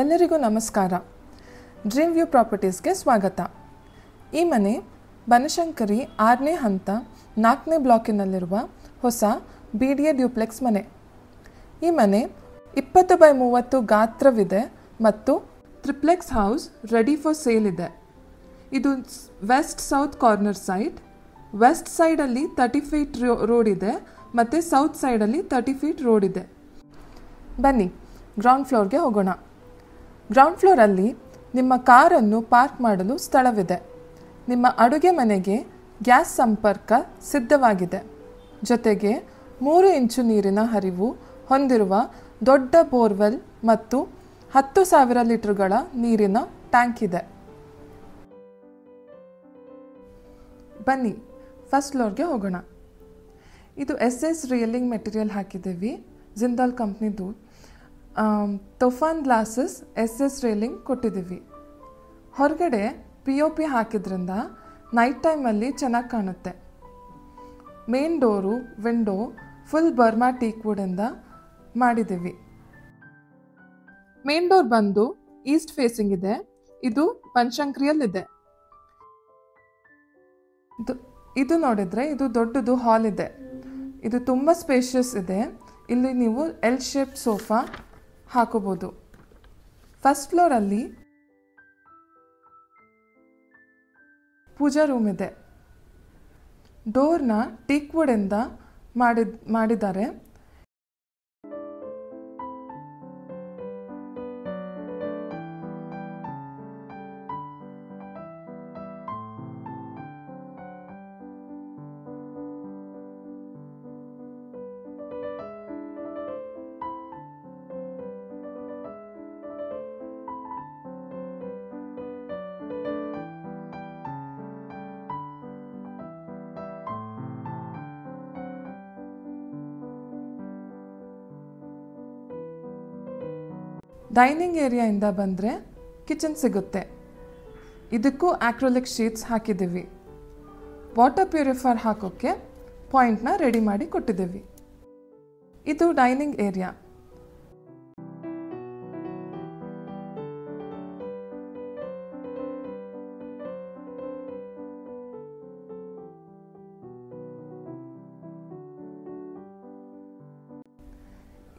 ಎಲ್ಲರಿಗೂ ನಮಸ್ಕಾರ. Dream view ಪ್ರಾಪರ್ಟೀಸ್ಗೆ ಸ್ವಾಗತ. ಈ ಮನೆ ಬನಶಂಕರಿ 6ನೇ ಹಂತ 4ನೇ ಬ್ಲಾಕಿನಲ್ಲಿರುವ ಹೊಸ BDA ಡ್ಯೂಪ್ಲೆಕ್ಸ್ ಮನೆ. ಈ ಮನೆ 20x30 ಗಾತ್ರವಿದೆ ಮತ್ತು triplex house ready for sale ಇದೆ. ಇದು west south corner side. West ಸೈಡಲ್ಲಿ 30 ಫೀಟ್ ರೋಡ್ ಇದೆ ಮತ್ತು ಸೌತ್ ಸೈಡಲ್ಲಿ 30 ಫೀಟ್ ರೋಡ್ ಇದೆ. ಬನ್ನಿ ಗ್ರೌಂಡ್ ಫ್ಲೋರ್ಗೆ ಹೋಗೋಣ. ಗ್ರೌಂಡ್ ಫ್ಲೋರಲ್ಲಿ ನಿಮ್ಮ ಕಾರನ್ನು ಪಾರ್ಕ್ ಮಾಡಲು ಸ್ಥಳವಿದೆ. ನಿಮ್ಮ ಅಡುಗೆ ಮನೆಗೆ ಗ್ಯಾಸ್ ಸಂಪರ್ಕ ಸಿದ್ಧವಾಗಿದೆ. ಜೊತೆಗೆ 3 ಇಂಚು ನೀರಿನ ಹರಿವು ಹೊಂದಿರುವ ದೊಡ್ಡ ಬೋರ್ವೆಲ್ ಮತ್ತು 10,000 ಲೀಟರ್ಗಳ ನೀರಿನ ಟ್ಯಾಂಕ್ ಇದೆ. ಬನ್ನಿ ಫಸ್ಟ್ ಫ್ಲೋರ್ಗೆ ಹೋಗೋಣ. ಇದು SS ರಿಯಲಿಂಗ್ ಮೆಟೀರಿಯಲ್ ಹಾಕಿದ್ದೀವಿ. ಜಿಂದಾಲ್ ಕಂಪ್ನಿದು ತೊಫಾನ್ ಗ್ಲಾಸಸ್ SS ರೇಲಿಂಗ್ ಕೊಟ್ಟಿದ್ದೀವಿ. ಹೊರಗಡೆ POP ಹಾಕಿದ್ರಿಂದ ನೈಟ್ ಟೈಮಲ್ಲಿ ಚೆನ್ನಾಗಿ ಕಾಣುತ್ತೆ. Main door window full Burma teak ವುಡಿಂದ ಮಾಡಿದ್ದೀವಿ. ಮೇನ್ ಡೋರ್ ಬಂದು ಈಸ್ಟ್ ಫೇಸಿಂಗ್ ಇದೆ. ಇದು ಬನಶಂಕರಿಯಲ್ಲಿದೆ. ಇದು ನೋಡಿದರೆ ಇದು ದೊಡ್ಡದು ಹಾಲ್ ಇದೆ. ಇದು ತುಂಬ ಸ್ಪೇಷಿಯಸ್ ಇದೆ. ಇಲ್ಲಿ ನೀವು L ಶೇಪ್ ಸೋಫಾ ಹಾಕೋಬೋದು. ಫಸ್ಟ್ ಫ್ಲೋರಲ್ಲಿ ಪೂಜಾ ರೂಮ್ ಇದೆ. ಡೋರ್ನ ಟೀಕ್ ವುಡಿಂದ ಮಾಡಿದ್ದಾರೆ. ಡೈನಿಂಗ್ ಏರಿಯಾಯಿಂದ ಬಂದರೆ ಕಿಚನ್ ಸಿಗುತ್ತೆ. ಇದಕ್ಕೂ ಆಕ್ರಿಲಿಕ್ ಶೀಟ್ಸ್ ಹಾಕಿದ್ದೀವಿ. ವಾಟರ್ ಪ್ಯೂರಿಫೈಯರ್ ಹಾಕೋಕ್ಕೆ ಪಾಯಿಂಟ್ನ ರೆಡಿ ಮಾಡಿ ಕೊಟ್ಟಿದ್ದೀವಿ. ಇದು ಡೈನಿಂಗ್ ಏರಿಯಾ.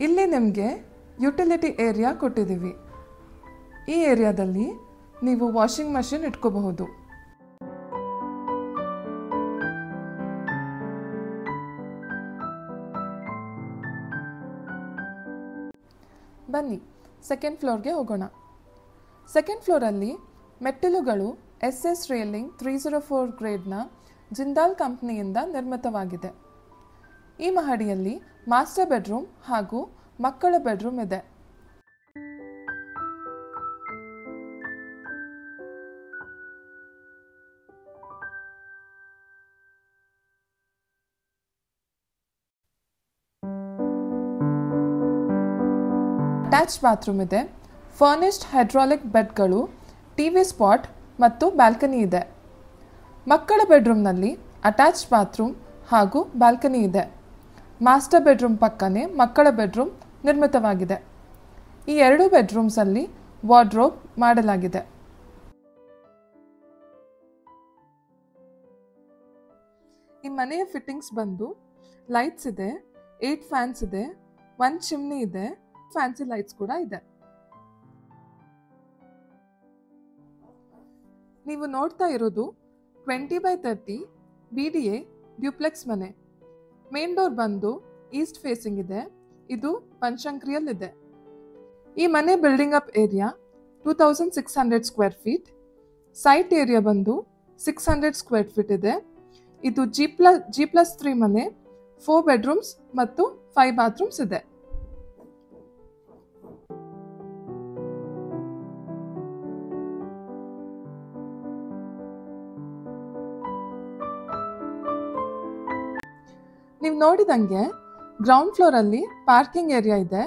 ಇಲ್ಲಿ ನಿಮಗೆ ಯುಟಿಲಿಟಿ ಏರಿಯಾ ಕೊಟ್ಟಿದ್ದೀವಿ. ಈ ಏರಿಯಾದಲ್ಲಿ ನೀವು ವಾಷಿಂಗ್ ಮಷಿನ್ ಇಟ್ಕೋಬಹುದು. ಬನ್ನಿ ಸೆಕೆಂಡ್ ಫ್ಲೋರ್ಗೆ ಹೋಗೋಣ. ಸೆಕೆಂಡ್ ಫ್ಲೋರಲ್ಲಿ ಮೆಟ್ಟಿಲುಗಳು SS ರೇಲಿಂಗ್ 304 ಗ್ರೇಡ್ನ ಜಿಂದಾಲ್ ಕಂಪ್ನಿಯಿಂದ ನಿರ್ಮಿತವಾಗಿದೆ. ಈ ಮಹಡಿಯಲ್ಲಿ ಮಾಸ್ಟರ್ ಬೆಡ್ರೂಮ್ ಹಾಗೂ ಮಕ್ಕಳ ಬೆಡ್ರೂಮ್ ಇದೆ. ಅಟ್ಯಾಚ್ ಬಾತ್ರೂಮ್ ಇದೆ. ಫರ್ನಿಶ್ಡ್ ಹೈಡ್ರಾಲಿಕ್ ಬೆಡ್ಗಳು, TV ಸ್ಪಾಟ್ ಮತ್ತು ಬ್ಯಾಲ್ಕನಿ ಇದೆ. ಮಕ್ಕಳ ಬೆಡ್ರೂಮ್ನಲ್ಲಿ ಅಟ್ಯಾಚ್ ಬಾತ್ರೂಮ್ ಹಾಗೂ ಬ್ಯಾಲ್ಕನಿ ಇದೆ. ಮಾಸ್ಟರ್ ಬೆಡ್ರೂಮ್ ಪಕ್ಕನೇ ಮಕ್ಕಳ ಬೆಡ್ರೂಮ್ ನಿರ್ಮಿತವಾಗಿದೆ. ಈ 2 ಬೆಡ್ರೂಮ್ಸಲ್ಲಿ ವಾರ್ಡ್ರೋಬ್ ಮಾಡಲಾಗಿದೆ. ಈ ಮನೆಯ ಫಿಟ್ಟಿಂಗ್ಸ್ ಬಂದು ಲೈಟ್ಸ್ ಇದೆ, 8 ಫ್ಯಾನ್ಸ್ ಇದೆ, 1 ಚಿಮ್ನಿ ಇದೆ, ಫ್ಯಾನ್ಸಿ ಲೈಟ್ಸ್ ಕೂಡ ಇದೆ. ನೀವು ನೋಡ್ತಾ ಇರೋದು 20x30 BDA ಡ್ಯೂಪ್ಲೆಕ್ಸ್ ಮನೆ. ಮೇನ್ ಡೋರ್ ಬಂದು ಈಸ್ಟ್ ಫೇಸಿಂಗ್ ಇದೆ. ಇದು ಬನಶಂಕರಿಯಲ್ಲಿದೆ. ಈ ಮನೆ building up area 2600 square feet. Site area ಬಂದು 600 ಸ್ಕ್ವೇರ್ ಫೀಟ್ ಇದೆ. ಇದು G+3 ಮನೆ. 4 ಬೆಡ್ರೂಮ್ಸ್ ಮತ್ತು 5 ಬಾತ್ರೂಮ್ಸ್ ಇದೆ. ನೀವು ನೋಡಿದಂಗೆ ಗ್ರೌಂಡ್ ಫ್ಲೋರಲ್ಲಿ ಪಾರ್ಕಿಂಗ್ ಏರಿಯಾ ಇದೆ.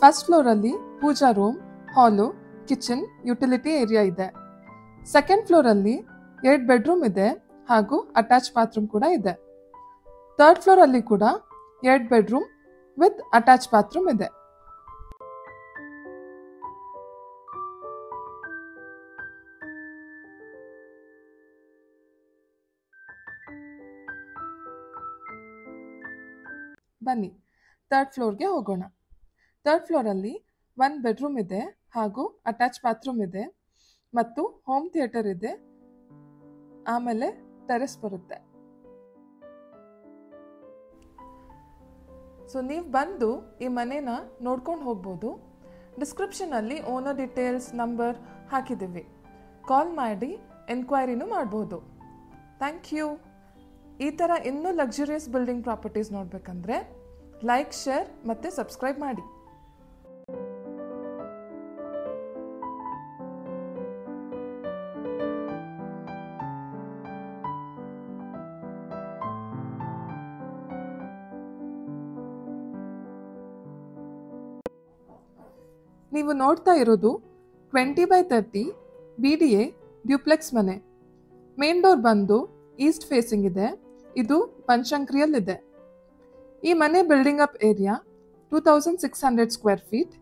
ಫಸ್ಟ್ ಫ್ಲೋರಲ್ಲಿ ಪೂಜಾ ರೂಮ್, ಹಾಲು, ಕಿಚನ್, ಯುಟಿಲಿಟಿ ಏರಿಯಾ ಇದೆ. ಸೆಕೆಂಡ್ ಫ್ಲೋರಲ್ಲಿ 2 ಬೆಡ್ರೂಮ್ ಇದೆ ಹಾಗೂ ಅಟ್ಯಾಚ್ ಬಾತ್ರೂಮ್ ಕೂಡ ಇದೆ. ಥರ್ಡ್ ಫ್ಲೋರಲ್ಲಿ ಕೂಡ 2 ಬೆಡ್ರೂಮ್ ವಿತ್ ಅಟ್ಯಾಚ್ ಬಾತ್ರೂಮ್ ಇದೆ. ಬನ್ನಿ ಥರ್ಡ್ ಫ್ಲೋರ್ಗೆ ಹೋಗೋಣ. ಥರ್ಡ್ ಫ್ಲೋರಲ್ಲಿ 1 ಬೆಡ್ರೂಮ್ ಇದೆ ಹಾಗೂ ಅಟ್ಯಾಚ್ ಬಾತ್ರೂಮ್ ಇದೆ ಮತ್ತು ಹೋಮ್ ಥಿಯೇಟರ್ ಇದೆ. ಆಮೇಲೆ ಟೆರೆಸ್ ಬರುತ್ತೆ. ಸೊ ನೀವು ಬಂದು ಈ ಮನೇನ ನೋಡ್ಕೊಂಡು ಹೋಗ್ಬೋದು. ಡಿಸ್ಕ್ರಿಪ್ಷನಲ್ಲಿ ಓನರ್ ಡೀಟೇಲ್ಸ್ ನಂಬರ್ ಹಾಕಿದ್ದೀವಿ. ಕಾಲ್ ಮಾಡಿ ಎನ್ಕ್ವೈರಿನೂ ಮಾಡ್ಬೋದು. Thank you. ಈ ಥರ ಇನ್ನೂ ಲಕ್ಸುರಿಯಸ್ ಬಿಲ್ಡಿಂಗ್ ಪ್ರಾಪರ್ಟೀಸ್ ನೋಡಬೇಕಂದ್ರೆ ಲೈಕ್, ಶೇರ್ ಮತ್ತು ಸಬ್ಸ್ಕ್ರೈಬ್ ಮಾಡಿ. ನೀವು ನೋಡ್ತಾ ಇರೋದು 20x30 BDA ಡ್ಯೂಪ್ಲೆಕ್ಸ್ ಮನೆ. ಮೇನ್ ಡೋರ್ ಬಂದು ಈಸ್ಟ್ ಫೇಸಿಂಗ್ ಇದೆ. ಇದು ಬನಶಂಕರಿಯಲ್ಲಿದೆ. ಈ ಮನೆ building up area 2600 square feet.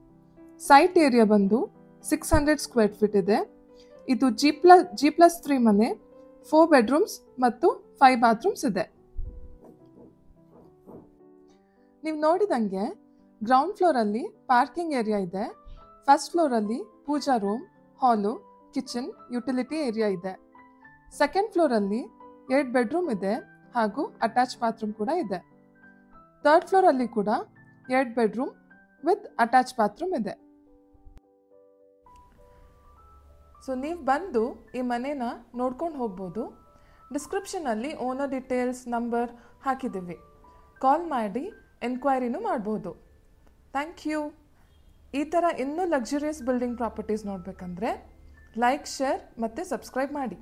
Site area ಬಂದು 600 ಸ್ಕ್ವೇರ್ ಫೀಟ್ ಇದೆ. ಇದು G+3 ಮನೆ. 4 ಬೆಡ್ರೂಮ್ಸ್ ಮತ್ತು 5 ಬಾತ್ರೂಮ್ಸ್ ಇದೆ. ನೀವು ನೋಡಿದಂಗೆ ಗ್ರೌಂಡ್ ಫ್ಲೋರಲ್ಲಿ ಪಾರ್ಕಿಂಗ್ ಏರಿಯಾ ಇದೆ. ಫಸ್ಟ್ ಫ್ಲೋರಲ್ಲಿ ಪೂಜಾ ರೂಮ್, ಹಾಲು, ಕಿಚನ್, ಯುಟಿಲಿಟಿ ಏರಿಯಾ ಇದೆ. ಸೆಕೆಂಡ್ ಫ್ಲೋರಲ್ಲಿ 2 ಬೆಡ್ರೂಮ್ ಇದೆ ಹಾಗೂ ಅಟ್ಯಾಚ್ ಬಾತ್ರೂಮ್ ಕೂಡ ಇದೆ. ಥರ್ಡ್ ಫ್ಲೋರಲ್ಲಿ ಕೂಡ 2 ಬೆಡ್ರೂಮ್ ವಿತ್ ಅಟ್ಯಾಚ್ ಬಾತ್ರೂಮ್ ಇದೆ. ಸೊ ನೀವು ಬಂದು ಈ ಮನೇನ ನೋಡ್ಕೊಂಡು ಹೋಗ್ಬೋದು. ಡಿಸ್ಕ್ರಿಪ್ಷನಲ್ಲಿ ಓನರ್ ಡೀಟೇಲ್ಸ್ ನಂಬರ್ ಹಾಕಿದ್ದೀವಿ. ಕಾಲ್ ಮಾಡಿ ಎನ್ಕ್ವೈರಿನೂ ಮಾಡ್ಬೋದು. Thank you. ಈ ಥರ ಇನ್ನೂ ಲಕ್ಸುರಿಯಸ್ ಬಿಲ್ಡಿಂಗ್ ಪ್ರಾಪರ್ಟೀಸ್ ನೋಡಬೇಕಂದ್ರೆ ಲೈಕ್, ಶೇರ್ ಮತ್ತು ಸಬ್ಸ್ಕ್ರೈಬ್ ಮಾಡಿ.